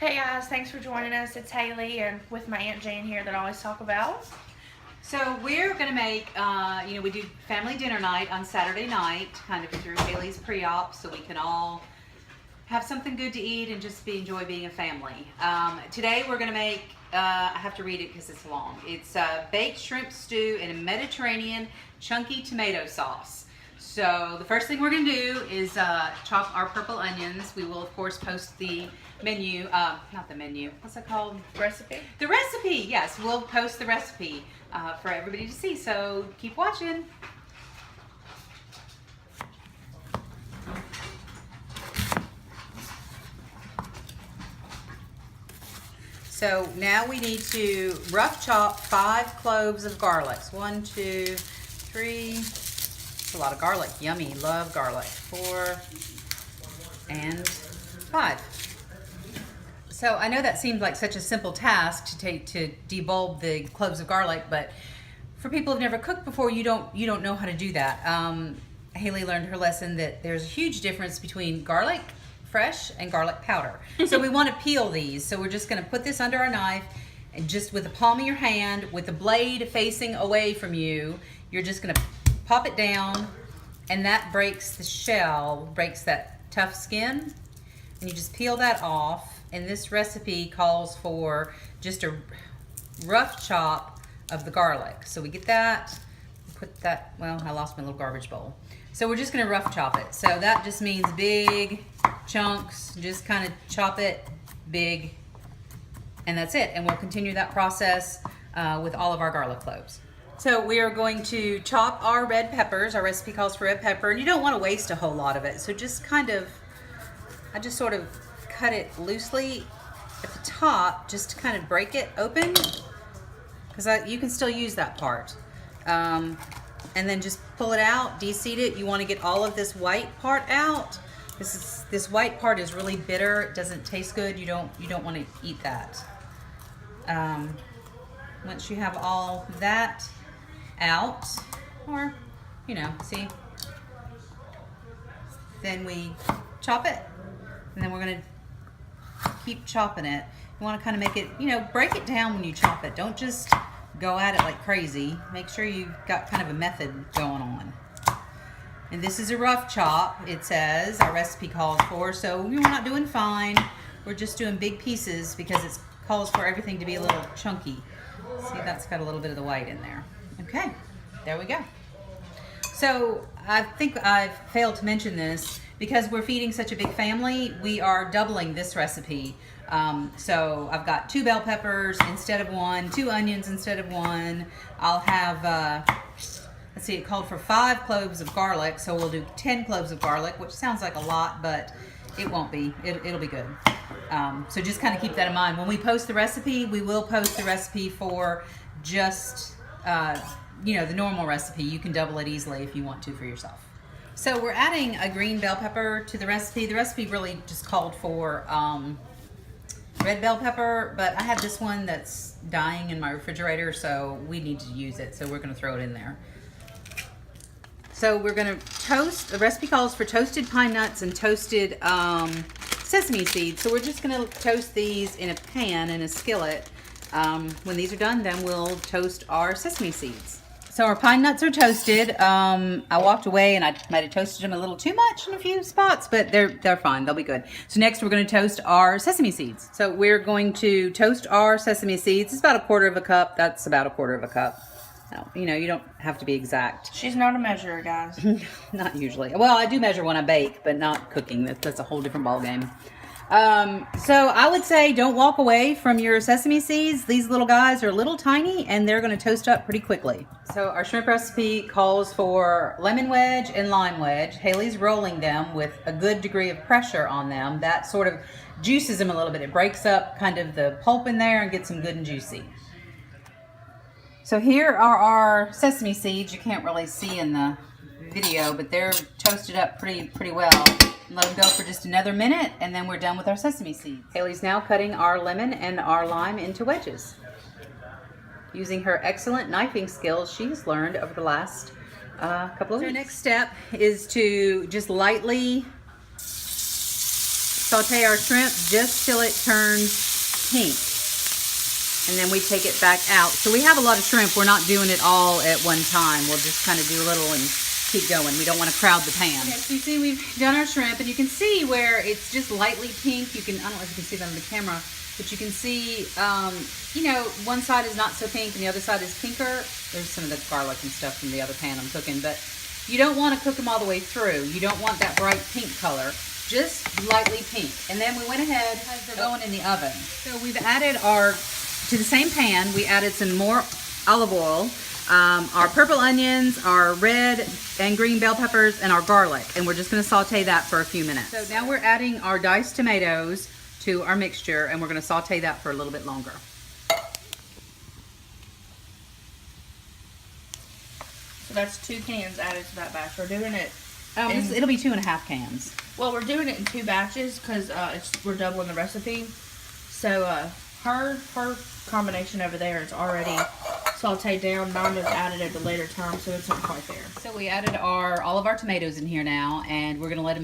Hey guys, thanks for joining us. It's Haley and with my Aunt Jane here that I always talk about. So we're gonna make, we do family dinner night on Saturday night, kind of through Haley's pre-op, so we can all have something good to eat and just enjoy being a family. Today we're gonna make, I have to read it because it's long. It's baked shrimp stew in a Mediterranean chunky tomato sauce. So the first thing we're gonna do is chop our purple onions. We will of course post the menu, not the menu, what's it called? Recipe? The recipe, yes, we'll post the recipe for everybody to see, so keep watching. So now we need to rough chop 5 cloves of garlic. 1, 2, 3, that's a lot of garlic, yummy, love garlic. 4 and 5. So I know that seems like such a simple task to debulb the cloves of garlic, but for people who've never cooked before, you don't know how to do that. Haley learned her lesson that there's a huge difference between garlic fresh and garlic powder. So we want to peel these. So we're just going to put this under our knife, and just with the palm of your hand, with the blade facing away from you, you're just going to pop it down, and that breaks the shell, breaks that tough skin, and you just peel that off. And this recipe calls for just a rough chop of the garlic. So we get that, put that, well, I lost my little garbage bowl. So we're just gonna rough chop it. So that just means big chunks, just kind of chop it big, and that's it. And we'll continue that process with all of our garlic cloves. So we are going to chop our red peppers. Our recipe calls for red pepper, and you don't wanna waste a whole lot of it. So just kind of, I just sort of cut it loosely at the top just to kind of break it open, because you can still use that part, and then just pull it out, de-seed it. You want to get all of this white part out. This white part is really bitter. It doesn't taste good. You don't want to eat that. Once you have all that out, or see, then we chop it, and then we're gonna keep chopping it. You want to kind of make it, break it down when you chop it. Don't just go at it like crazy. Make sure you've got kind of a method going on. And this is a rough chop, it says, our recipe calls for, so we're not doing fine. We're just doing big pieces because it calls for everything to be a little chunky. See, that's got a little bit of the white in there. Okay, there we go. So I think I've failed to mention this. Because we're feeding such a big family, we are doubling this recipe. So I've got 2 bell peppers instead of 1, 2 onions instead of 1. I'll have, let's see, it called for 5 cloves of garlic, so we'll do 10 cloves of garlic, which sounds like a lot, but it won't be. It'll be good. So just kind of keep that in mind. When we post the recipe, we will post the recipe for just, the normal recipe. You can double it easily if you want to for yourself. So we're adding a green bell pepper to the recipe. The recipe really just called for red bell pepper, but I have this one that's dying in my refrigerator, so we need to use it, so we're gonna throw it in there. So we're gonna toast, the recipe calls for toasted pine nuts and toasted sesame seeds. So we're just gonna toast these in a pan, in a skillet. When these are done, then we'll toast our sesame seeds. So our pine nuts are toasted. I walked away and I might have toasted them a little too much in a few spots, but they're fine. They'll be good. So next we're going to toast our sesame seeds. So we're going to toast our sesame seeds. It's about 1/4 cup. That's about 1/4 cup. No, you don't have to be exact. She's not a measurer, guys. Not usually. Well, I do measure when I bake, but not cooking. That's a whole different ballgame. So I would say don't walk away from your sesame seeds. These little guys are a little tiny and they're going to toast up pretty quickly. So our shrimp recipe calls for lemon wedge and lime wedge. Haley's rolling them with a good degree of pressure on them. That sort of juices them a little bit. It breaks up kind of the pulp in there and gets them good and juicy. So here are our sesame seeds. You can't really see in the video, but they're toasted up pretty well. Let them go for just another minute, and then we're done with our sesame seeds. Haley's now cutting our lemon and our lime into wedges, using her excellent knifing skills she's learned over the last couple of weeks. So our next step is to just lightly saute our shrimp just till it turns pink. And then we take it back out. So we have a lot of shrimp. We're not doing it all at one time. We'll just kind of do a little and keep going. We don't want to crowd the pan. Okay, so you see we've done our shrimp, and you can see where it's just lightly pink. You can, I don't know if you can see that on the camera, but you can see, you know, one side is not so pink and the other side is pinker. There's some of the garlic and stuff from the other pan I'm cooking, but you don't want to cook them all the way through. You don't want that bright pink color. Just lightly pink. And then we went ahead, as they're going in the oven. So we've added to the same pan, we added some more olive oil, our purple onions, our red and green bell peppers, and our garlic. And we're just gonna saute that for a few minutes. So now we're adding our diced tomatoes to our mixture, and we're gonna saute that for a little bit longer. So that's 2 cans added to that batch. We're doing it. It'll be 2.5 cans. Well, we're doing it in 2 batches because we're doubling the recipe. So her combination over there is already sauteed down. Mine was added at a later time, so it's not quite there. So we added all of our tomatoes in here now, and we're gonna let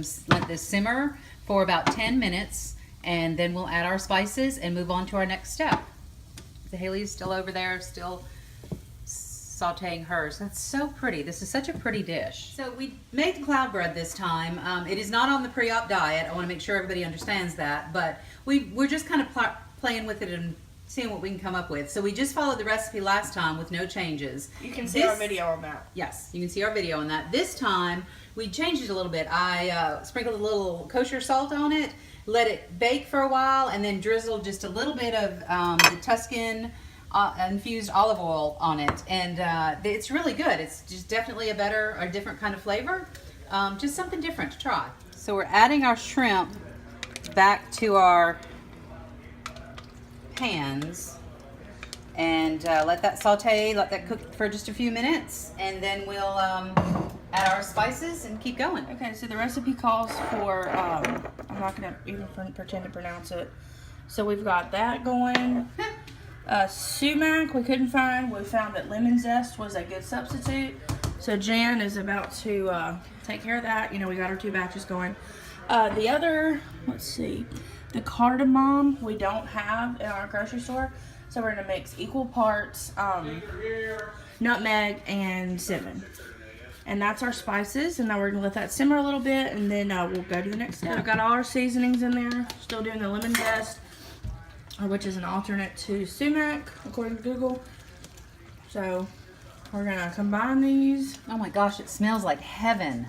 this simmer for about 10 minutes, and then we'll add our spices and move on to our next step. So Haley's still over there, still sauteing hers. That's so pretty. This is such a pretty dish. So we made the cloud bread this time. It is not on the pre-op diet. I want to make sure everybody understands that, but we're just kind of playing with it and seeing what we can come up with. So we just followed the recipe last time with no changes. You can see our video on that. Yes, you can see our video on that. This time we changed it a little bit. I sprinkled a little kosher salt on it, let it bake for a while, and then drizzled just a little bit of the Tuscan infused olive oil on it, and it's really good. It's just definitely a different kind of flavor, just something different to try. So we're adding our shrimp back to our pans, and let that saute, let that cook for just a few minutes, and then we'll add our spices and keep going. Okay, so the recipe calls for, I'm not going to even pretend to pronounce it. So we've got that going. Sumac we couldn't find. We found that lemon zest was a good substitute. So Jan is about to take care of that. You know, we got our 2 batches going. The other, let's see, the cardamom we don't have in our grocery store. So we're going to mix equal parts nutmeg and cinnamon. And that's our spices. And now we're going to let that simmer a little bit, and then we'll go to the next step. I've got all our seasonings in there. Still doing the lemon zest, which is an alternate to sumac, according to Google. So we're gonna combine these. Oh my gosh, it smells like heaven.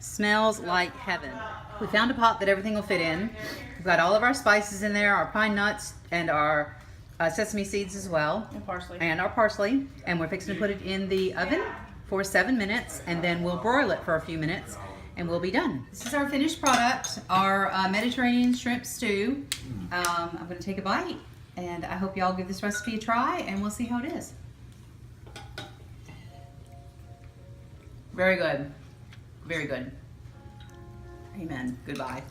Smells like heaven. We found a pot that everything will fit in. We've got all of our spices in there, our pine nuts and our sesame seeds as well. And parsley. And our parsley. And we're fixing to put it in the oven for 7 minutes, and then we'll broil it for a few minutes, and we'll be done. This is our finished product, our Mediterranean shrimp stew. I'm going to take a bite, and I hope y'all give this recipe a try, and we'll see how it is. Very good. Very good. Amen. Goodbye.